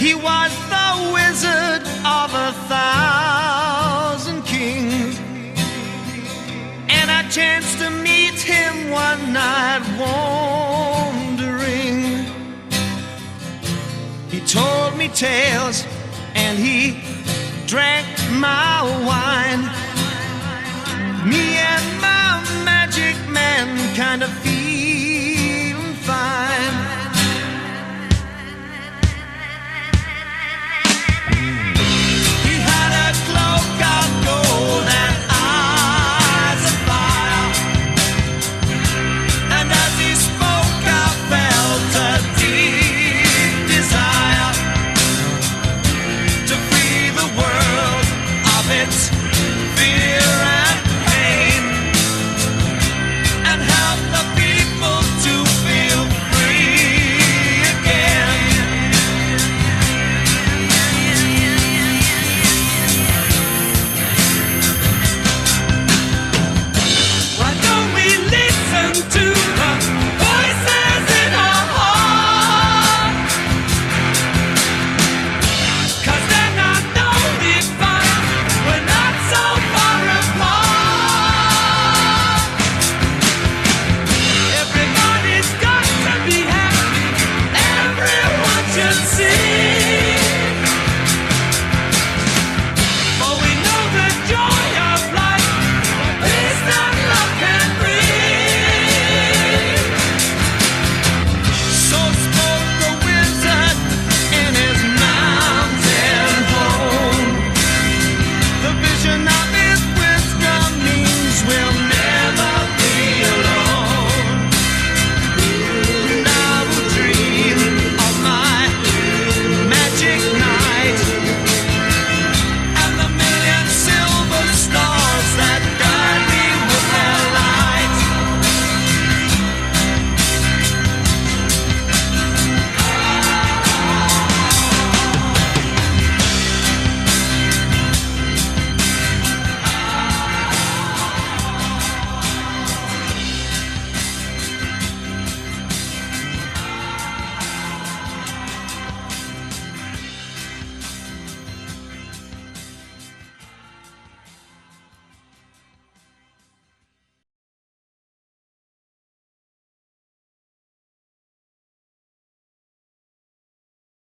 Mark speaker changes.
Speaker 1: He was the wizard of 1,000 kings, and I chanced to meet him one night wandering. He told me tales and he drank my wine. Me and my magic man kind of feel